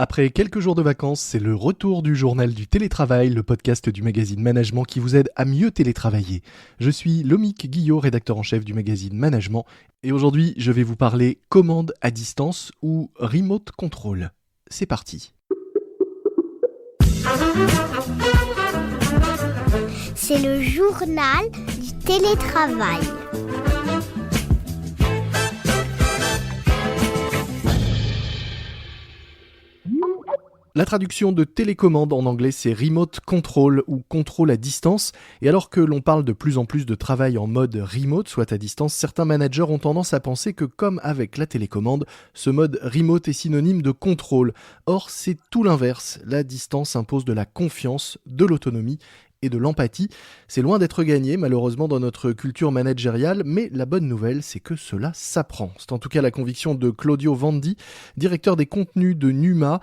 Après quelques jours de vacances, c'est le retour du journal du télétravail, le podcast du magazine Management qui vous aide à mieux télétravailler. Je suis Lomique Guillot, rédacteur en chef du magazine Management, et aujourd'hui je vais vous parler commande à distance ou remote control. C'est parti. C'est le journal du télétravail. La traduction de télécommande en anglais, c'est remote control ou contrôle à distance. Et alors que l'on parle de plus en plus de travail en mode remote, soit à distance, certains managers ont tendance à penser que comme avec la télécommande, ce mode remote est synonyme de contrôle. Or, c'est tout l'inverse. La distance impose de la confiance, de l'autonomie et de l'empathie. C'est loin d'être gagné, malheureusement, dans notre culture managériale, mais la bonne nouvelle, c'est que cela s'apprend. C'est en tout cas la conviction de Claudio Vandi, directeur des contenus de Numa,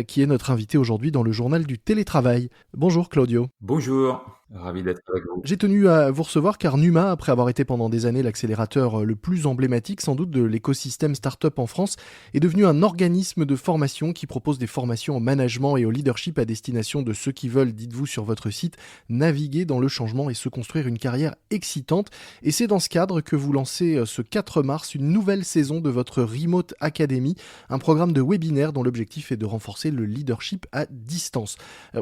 qui est notre invité aujourd'hui dans le journal du télétravail. Bonjour Claudio. Bonjour, ravi d'être avec vous. J'ai tenu à vous recevoir car Numa, après avoir été pendant des années l'accélérateur le plus emblématique sans doute de l'écosystème start-up en France, est devenu un organisme de formation qui propose des formations au management et au leadership à destination de ceux qui veulent, dites-vous sur votre site, naviguer dans le changement et se construire une carrière excitante. Et c'est dans ce cadre que vous lancez ce 4 mars une nouvelle saison de votre Remote Academy, un programme de webinaire dont l'objectif est de renforcer le leadership à distance.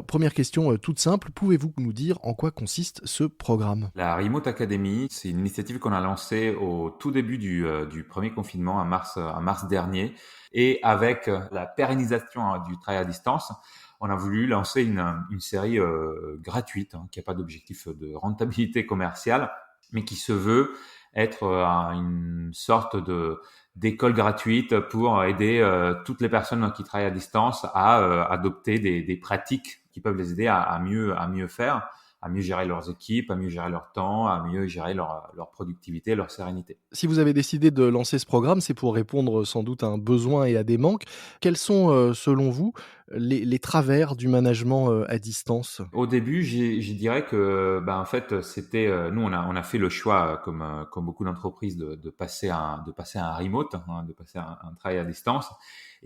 Première question toute simple, pouvez-vous nous dire en quoi consiste ce programme ? La Remote Academy, c'est une initiative qu'on a lancée au tout début du premier confinement, en mars dernier. Et avec la pérennisation du travail à distance, on a voulu lancer une série gratuite, qui n'a pas d'objectif de rentabilité commerciale, mais qui se veut être une sorte d'école gratuite pour aider toutes les personnes qui travaillent à distance à adopter des pratiques qui peuvent les aider à mieux faire, à mieux gérer leurs équipes, à mieux gérer leur temps, à mieux gérer leur productivité, leur sérénité. Si vous avez décidé de lancer ce programme, c'est pour répondre sans doute à un besoin et à des manques. Quels sont, selon vous, les travers du management à distance ? Au début, je dirais que, en fait, c'était nous, on a fait le choix, comme beaucoup d'entreprises, de passer à un remote, de passer à un travail à distance,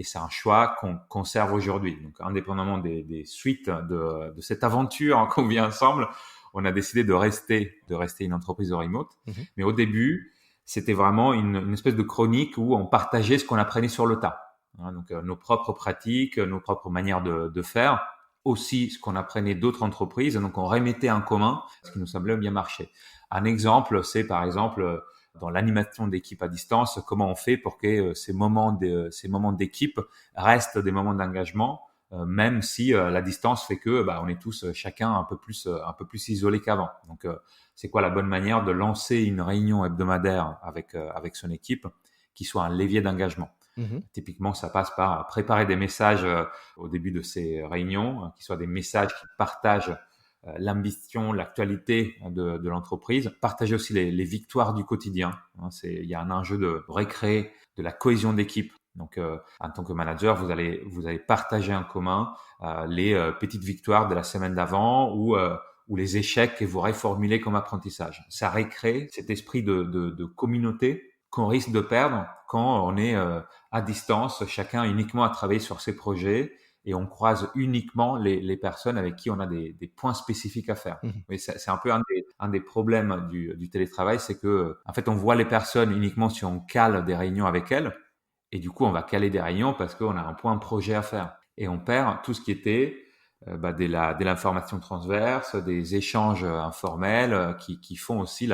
et c'est un choix qu'on conserve aujourd'hui. Donc, indépendamment des suites de cette aventure qu'on vit ensemble, on a décidé de rester une entreprise de remote. Mais au début, c'était vraiment une espèce de chronique où on partageait ce qu'on apprenait sur le tas. Donc, nos propres pratiques, nos propres manières de faire, aussi ce qu'on apprenait d'autres entreprises. Donc, on remettait en commun ce qui nous semblait bien marcher. Un exemple, c'est par exemple dans l'animation d'équipe à distance, comment on fait pour que ces moments d'équipe restent des moments d'engagement, même si la distance fait que on est tous chacun un peu plus isolés qu'avant. Donc, c'est quoi la bonne manière de lancer une réunion hebdomadaire avec son équipe qui soit un levier d'engagement? Typiquement, ça passe par préparer des messages au début de ces réunions, qui soient des messages qui partagent l'ambition, l'actualité de l'entreprise. Partager aussi les victoires du quotidien. Il y a un enjeu de recréer de la cohésion d'équipe. Donc, en tant que manager, vous allez partager en commun les petites victoires de la semaine d'avant ou les échecs que vous reformulez comme apprentissage. Ça recrée cet esprit de communauté qu'on risque de perdre quand on est à distance, chacun uniquement à travailler sur ses projets et on croise uniquement les personnes avec qui on a des points spécifiques à faire. Mais c'est un peu un des problèmes du télétravail, c'est que en fait on voit les personnes uniquement si on cale des réunions avec elles et du coup on va caler des réunions parce qu'on a un point projet à faire et on perd tout ce qui était de l'information transverse, des échanges informels qui font aussi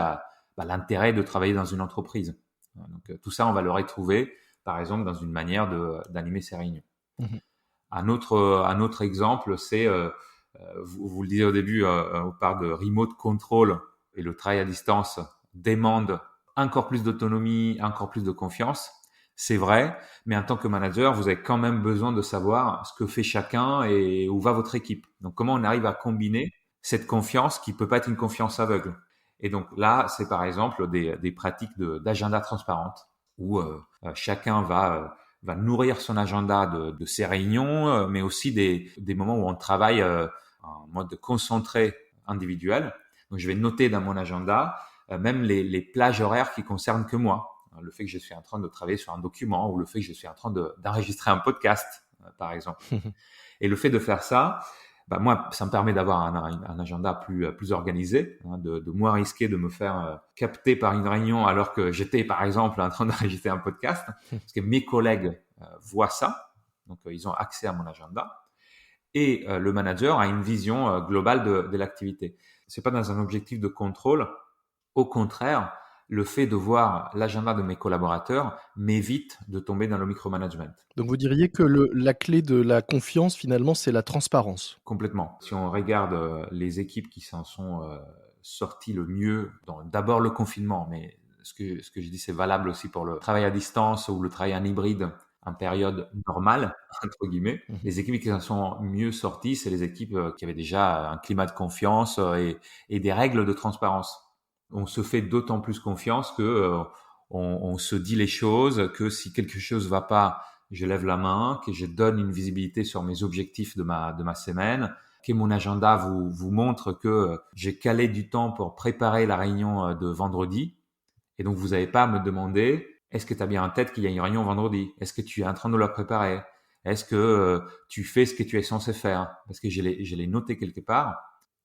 l'intérêt de travailler dans une entreprise. Donc, tout ça, on va le retrouver, par exemple, dans une manière d'animer ces réunions. Un autre exemple, c'est, vous le disiez au début, on parle de remote control et le travail à distance demande encore plus d'autonomie, encore plus de confiance. C'est vrai, mais en tant que manager, vous avez quand même besoin de savoir ce que fait chacun et où va votre équipe. Donc, comment on arrive à combiner cette confiance qui peut pas être une confiance aveugle. Et donc là, c'est par exemple des pratiques d'agenda transparente où chacun va nourrir son agenda de ses réunions, mais aussi des moments où on travaille en mode concentré individuel. Donc je vais noter dans mon agenda même les plages horaires qui concernent que moi. Le fait que je suis en train de travailler sur un document ou le fait que je suis en train d'enregistrer un podcast. par exemple. Et le fait de faire ça, moi, ça me permet d'avoir un agenda plus organisé, de moins risquer de me faire capter par une réunion alors que j'étais, par exemple, en train d'enregistrer un podcast, parce que mes collègues voient ça, donc ils ont accès à mon agenda, et le manager a une vision globale de l'activité. C'est pas dans un objectif de contrôle, au contraire, le fait de voir l'agenda de mes collaborateurs m'évite de tomber dans le micromanagement. Donc vous diriez que la clé de la confiance, finalement, c'est la transparence? Complètement. Si on regarde les équipes qui s'en sont sorties le mieux, d'abord le confinement, mais ce que je dis, c'est valable aussi pour le travail à distance ou le travail en hybride en période normale, entre guillemets. Les équipes qui s'en sont mieux sorties, c'est les équipes qui avaient déjà un climat de confiance et des règles de transparence. On se fait d'autant plus confiance que on se dit les choses, que si quelque chose va pas, je lève la main, que je donne une visibilité sur mes objectifs de ma semaine, que mon agenda vous montre que j'ai calé du temps pour préparer la réunion de vendredi. Et donc, vous n'avez pas à me demander, est-ce que tu as bien en tête qu'il y a une réunion vendredi? Est-ce que tu es en train de la préparer? Est-ce que tu fais ce que tu es censé faire? Parce que je l'ai noté quelque part.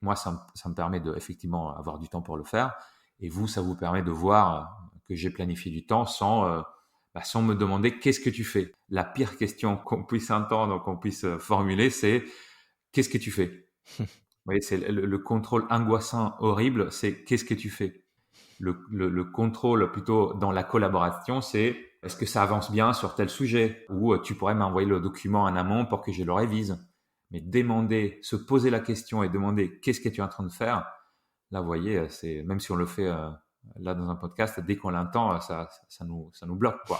Moi, ça me permet de effectivement avoir du temps pour le faire. Et vous, ça vous permet de voir que j'ai planifié du temps sans me demander qu'est-ce que tu fais. La pire question qu'on puisse entendre, qu'on puisse formuler, c'est qu'est-ce que tu fais? Vous voyez, c'est le contrôle angoissant, horrible, c'est qu'est-ce que tu fais? Le contrôle plutôt dans la collaboration, c'est est-ce que ça avance bien sur tel sujet? Ou tu pourrais m'envoyer le document en amont pour que je le révise. Mais se poser la question et demander qu'est-ce que tu es en train de faire, là, vous voyez, c'est, même si on le fait là dans un podcast, dès qu'on l'entend, ça nous bloque, quoi.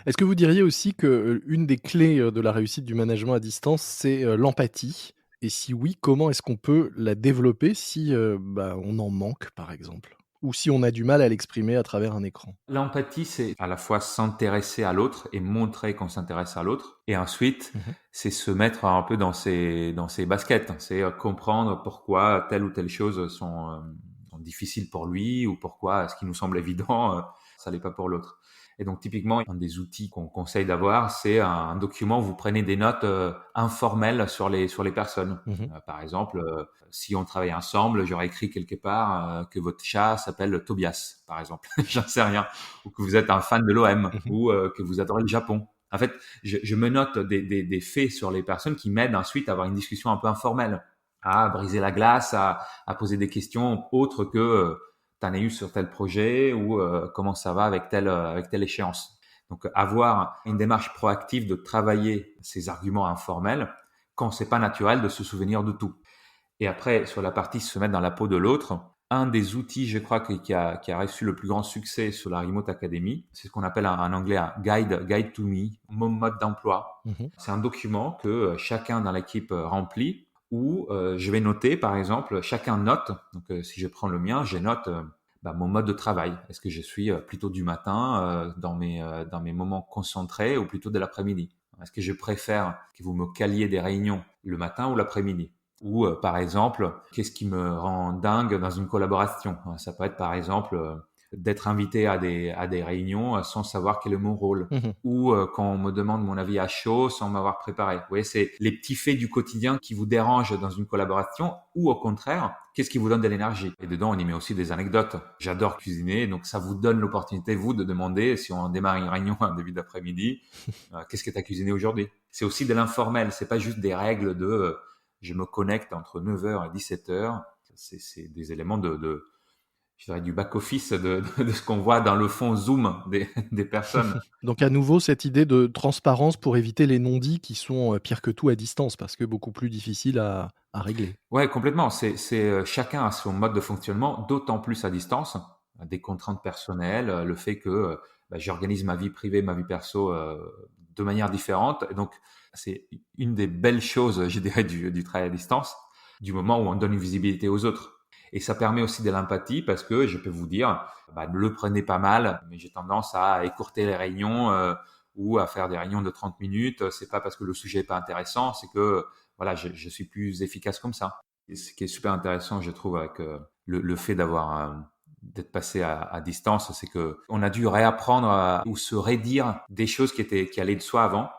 Est-ce que vous diriez aussi que une des clés de la réussite du management à distance, c'est l'empathie? Et si oui, comment est-ce qu'on peut la développer si on en manque, par exemple? Ou si on a du mal à l'exprimer à travers un écran? L'empathie, c'est à la fois s'intéresser à l'autre et montrer qu'on s'intéresse à l'autre. Et ensuite, c'est se mettre un peu dans ses baskets. C'est comprendre pourquoi telle ou telle chose sont difficiles pour lui ou pourquoi ce qui nous semble évident, ça l'est pas pour l'autre. Et donc, typiquement, un des outils qu'on conseille d'avoir, c'est un document où vous prenez des notes informelles sur les personnes. Par exemple, si on travaille ensemble, j'aurais écrit quelque part que votre chat s'appelle Tobias, par exemple. J'en sais rien. Ou que vous êtes un fan de l'OM ou que vous adorez le Japon. En fait, je me note des faits sur les personnes qui m'aident ensuite à avoir une discussion un peu informelle, à briser la glace, à poser des questions autres que t'en as eu sur tel projet ou comment ça va avec telle échéance. Donc, avoir une démarche proactive de travailler ces arguments informels quand c'est pas naturel de se souvenir de tout. Et après, sur la partie se mettre dans la peau de l'autre, un des outils, je crois, qui a reçu le plus grand succès sur la Remote Academy, c'est ce qu'on appelle en anglais un guide to me, mon mode d'emploi. C'est un document que chacun dans l'équipe remplit où je vais noter, par exemple, chacun note. Donc, si je prends le mien, je note mon mode de travail. Est-ce que je suis plutôt du matin dans mes moments concentrés ou plutôt de l'après-midi? Est-ce que je préfère que vous me caliez des réunions le matin ou l'après-midi? Ou par exemple, qu'est-ce qui me rend dingue dans une collaboration? Ça peut être par exemple d'être invité à des réunions sans savoir quel est mon rôle, ou quand on me demande mon avis à chaud sans m'avoir préparé. Vous voyez, c'est les petits faits du quotidien qui vous dérangent dans une collaboration, ou au contraire, qu'est-ce qui vous donne de l'énergie? Et dedans, on y met aussi des anecdotes. J'adore cuisiner, donc ça vous donne l'opportunité, vous, de demander, si on démarre une réunion en début d'après-midi, qu'est-ce que tu as cuisiné aujourd'hui? C'est aussi de l'informel, c'est pas juste des règles de je me connecte entre 9h et 17h. C'est des éléments je dirais, du back-office de ce qu'on voit dans le fond Zoom des personnes. Donc à nouveau, cette idée de transparence pour éviter les non-dits qui sont pires que tout à distance, parce que beaucoup plus difficiles à régler. Ouais, complètement. C'est chacun a son mode de fonctionnement, d'autant plus à distance, des contraintes personnelles, le fait que j'organise ma vie privée, ma vie perso de manière différente. Et donc, c'est une des belles choses, je dirais, du travail à distance, du moment où on donne une visibilité aux autres. Et ça permet aussi de l'empathie parce que je peux vous dire, ne le prenez pas mal, mais j'ai tendance à écourter les réunions ou à faire des réunions de 30 minutes. C'est pas parce que le sujet est pas intéressant, c'est que voilà, je suis plus efficace comme ça. Et ce qui est super intéressant, je trouve, avec le fait d'être passé à distance, c'est que on a dû réapprendre ou se redire des choses qui allaient de soi avant.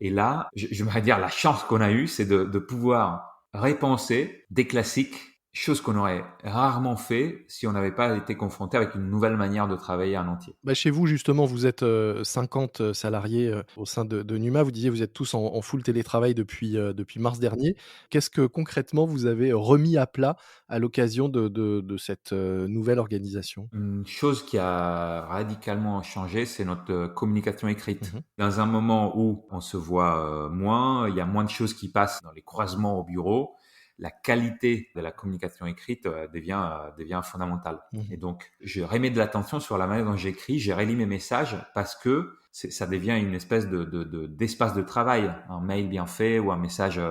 Et là, j'aimerais dire la chance qu'on a eue, c'est de pouvoir repenser des classiques, chose qu'on aurait rarement fait si on n'avait pas été confronté avec une nouvelle manière de travailler en entier. Chez vous, justement, vous êtes 50 salariés au sein de Numa. Vous disiez vous êtes tous en full télétravail depuis mars dernier. Qu'est-ce que concrètement vous avez remis à plat à l'occasion de cette nouvelle organisation? Une chose qui a radicalement changé, c'est notre communication écrite. Mmh. Dans un moment où on se voit moins, il y a moins de choses qui passent dans les croisements au bureau, la qualité de la communication écrite devient fondamentale. Mmh. Et donc, je remets de l'attention sur la manière dont j'écris, je relis mes messages parce que ça devient une espèce d'espace de travail, un mail bien fait ou un message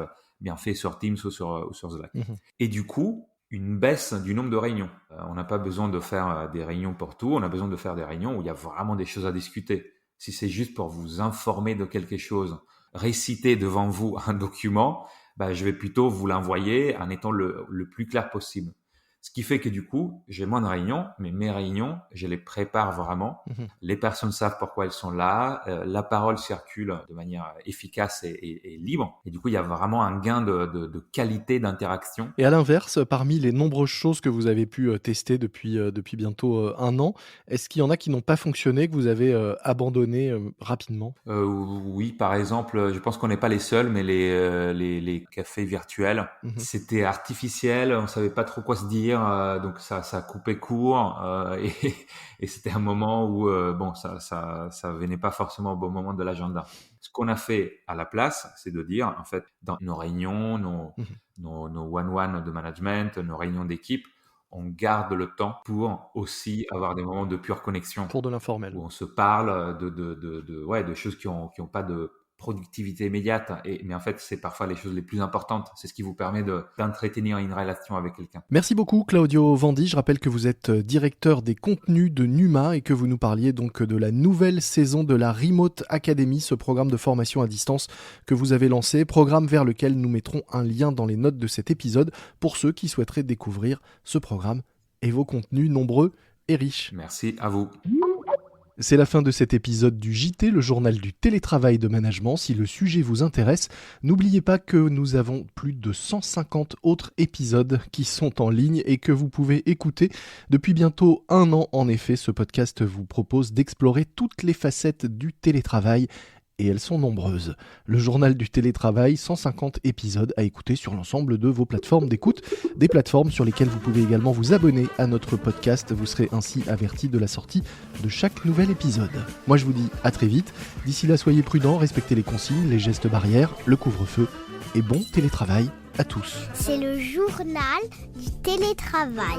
bien fait sur Teams ou sur Slack. Mmh. Et du coup, une baisse du nombre de réunions. On n'a pas besoin de faire des réunions pour tout, on a besoin de faire des réunions où il y a vraiment des choses à discuter. Si c'est juste pour vous informer de quelque chose, réciter devant vous un document, je vais plutôt vous l'envoyer en étant le plus clair possible. Ce qui fait que du coup, j'ai moins de réunions, mais mes réunions, je les prépare vraiment. Mmh. Les personnes savent pourquoi elles sont là. La parole circule de manière efficace et libre. Et du coup, il y a vraiment un gain de qualité d'interaction. Et à l'inverse, parmi les nombreuses choses que vous avez pu tester depuis bientôt 1 an, est-ce qu'il y en a qui n'ont pas fonctionné, que vous avez abandonné rapidement? Oui, par exemple, je pense qu'on n'est pas les seuls, mais les cafés virtuels, Mmh. c'était artificiel, on savait pas trop quoi se dire, donc ça coupait court, et c'était un moment où ça venait pas forcément au bon moment de l'agenda. Ce qu'on a fait à la place, c'est de dire en fait dans nos réunions, Mmh. nos one-one de management, nos réunions d'équipe, on garde le temps pour aussi avoir des moments de pure connexion Pour de l'informel. où on se parle de choses qui ont pas de productivité immédiate, mais en fait, c'est parfois les choses les plus importantes. C'est ce qui vous permet d'entretenir une relation avec quelqu'un. Merci beaucoup Claudio Vandi. Je rappelle que vous êtes directeur des contenus de Numa et que vous nous parliez donc de la nouvelle saison de la Remote Academy, ce programme de formation à distance que vous avez lancé, programme vers lequel nous mettrons un lien dans les notes de cet épisode pour ceux qui souhaiteraient découvrir ce programme et vos contenus nombreux et riches. Merci à vous. C'est la fin de cet épisode du JT, le journal du télétravail de management. Si le sujet vous intéresse, n'oubliez pas que nous avons plus de 150 autres épisodes qui sont en ligne et que vous pouvez écouter depuis bientôt 1 an. En effet, ce podcast vous propose d'explorer toutes les facettes du télétravail. Et elles sont nombreuses. Le journal du télétravail, 150 épisodes à écouter sur l'ensemble de vos plateformes d'écoute, des plateformes sur lesquelles vous pouvez également vous abonner à notre podcast. Vous serez ainsi averti de la sortie de chaque nouvel épisode. Moi je vous dis à très vite. D'ici là, soyez prudents, respectez les consignes, les gestes barrières, le couvre-feu et bon télétravail à tous. C'est le journal du télétravail.